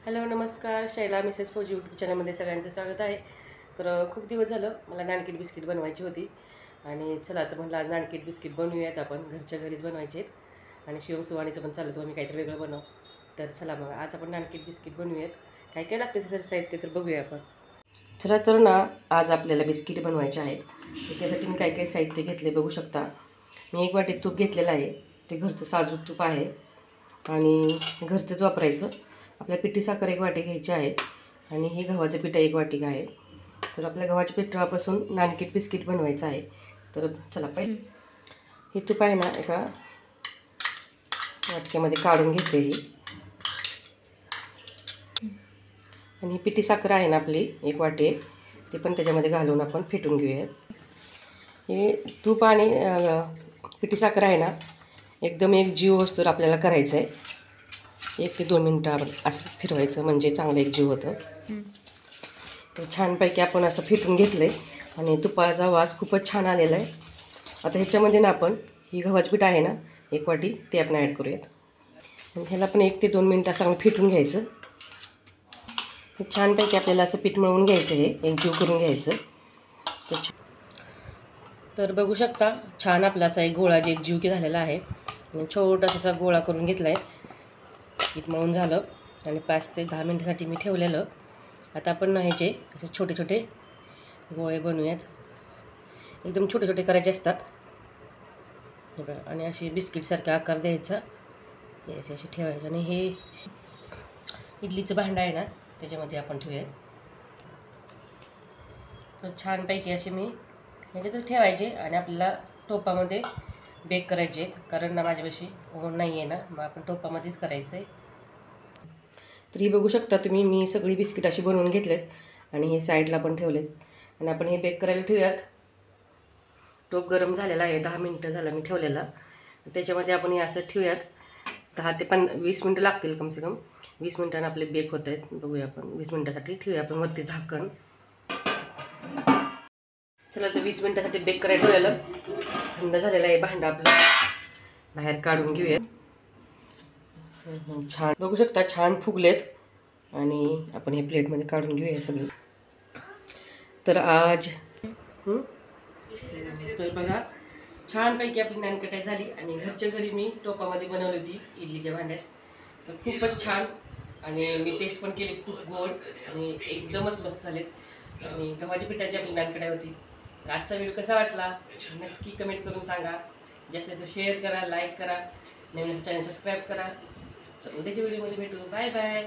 Hello नमस्कार, Shaila Mrs फौजी YouTube चॅनलमध्ये सगळ्यांचं स्वागत आहे. तर खूप दिवस झालं मला नानकीट बिस्किट बनवायची होती आणि चला तर म्हटलं आज नानकीट बिस्किट बनवूयात. आपण घरच्या घरीच बनवायचे आहेत आणि शिवम सुवाणीचं पण चाललं आम्ही काहीतरी वेगळं बनव. तर चला मग आज आपण नानकीट बिस्किट बनवूयात. काय काय लागते त्याचं साहित्य तर बघूया आपण. चला तर ना, आज आपल्याला बिस्किट बनवायचे आहेत. तर त्यासाठी मी काय काय साहित्य घेतले बघू शकता. मी 1 वाटी तूप घेतलेलं आहे. ते घरचं साजूक तूप आहे आणि घरचंच वापरायचं. आपल्या पिठी साखर 1 वाटी घ्यायची आहे आणि हे गव्हाचं पीठ 1 वाटी आहे. तर आपल्या गव्हाच्या पिठापासून नानकीट बिस्किट बनवायचं आहे. तर चला पहिले हे तूप आहे ना एका वाटक्यामध्ये काढून घेते आणि ही पिठी साखर आहे ना आपली 1 वाटी, ते पण त्याच्यामध्ये घालून आपण फेटून घेऊयात. हे तूप आणि पिठी साखर आहे ना एकदम एक जीव वस्तूवर आपल्याला करायचं आहे. 1 ते 2 मिनटं आपण असं फिरवायचं म्हणजे चांगलं एक जीव होतं. तर छानपैकी आपण असं फेटून घेतलं आहे आणि तुपाचा वास खूपच छान आलेला आहे. आता ह्याच्यामध्ये ना आपण ही गव्हाचं पीठ आहे ना 1 वाटी ते आपण ॲड करूयात आणि ह्याला पण 1 ते 2 मिनटं चांगलं फेटून घ्यायचं. छानपैकी आपल्याला असं पीठ मळून घ्यायचं, हे एक जीव करून घ्यायचं. तर बघू शकता छान आपला असा एक गोळा एक जीव की झालेला आहे आणि छोटासा गोळा करून घेतला आहे. पीठ मळून झालं आणि 5 ते 10 मिनटासाठी मी ठेवलेलं. आता आपण ना ह्याचे असे छोटे छोटे गोळे बनवूयात. एकदम छोटे छोटे करायचे असतात आणि असे बिस्किटसारखा आकार द्यायचा, असे ठेवायचे आणि हे इडलीचं भांडं आहे ना त्याच्यामध्ये आपण ठेवूयात. तर छानपैकी असे मी ह्याच्यातच ठेवायचे आणि आपल्याला टोपामध्ये बेक करायचे आहेत, कारण ना माझ्यापाशी ओव्हन नाही आहे ना, मग आपण टोपामध्येच करायचं आहे. तर ही बघू शकता तुम्ही, मी सगळी बिस्किट अशी बनवून घेतलेत आणि हे साईडला पण ठेवलेत आणि आपण हे बेक करायला ठेवूयात. टोप गरम झालेला आहे, 10 मिनटं झालं मी ठेवलेला. त्याच्यामध्ये आपण हे असं ठेवूयात. 10 ते 20 मिनटं लागतील कमसे कम. 20 मिनटांनी आपले बेक होत आहेत. बघूया आपण 20 मिनटासाठी ठेवूया आपण वरती झाकण. चला तर 20 मिनटासाठी बेक करायला ठेवलेलं. थंड झालेलं आहे भांडं आपलं, बाहेर काढून घेऊया. छान बघू शकता छान फुगलेत आणि आपण हे प्लेटमध्ये काढून घेऊया सगळे. तर आज तर बघा छानपैकी आपली नानकटाई झाली आणि घरच्या घरी मी टोपामध्ये बनवली होती इडलीच्या भांड्यात. तर खूपच छान आणि मी टेस्ट पण केली, खूप गोड आणि एकदमच मस्त झालेत आणि गव्हाच्या पिठाची आपली नानकटाई होती. तर आजचा व्हिडिओ कसा वाटला नक्की कमेंट करून सांगा. जास्तीत जास्त शेअर करा, लाईक करा, नवीन चॅनल सबस्क्राईब करा. तर उद्याच्या व्हिडिओमध्ये भेटू. Bye bye.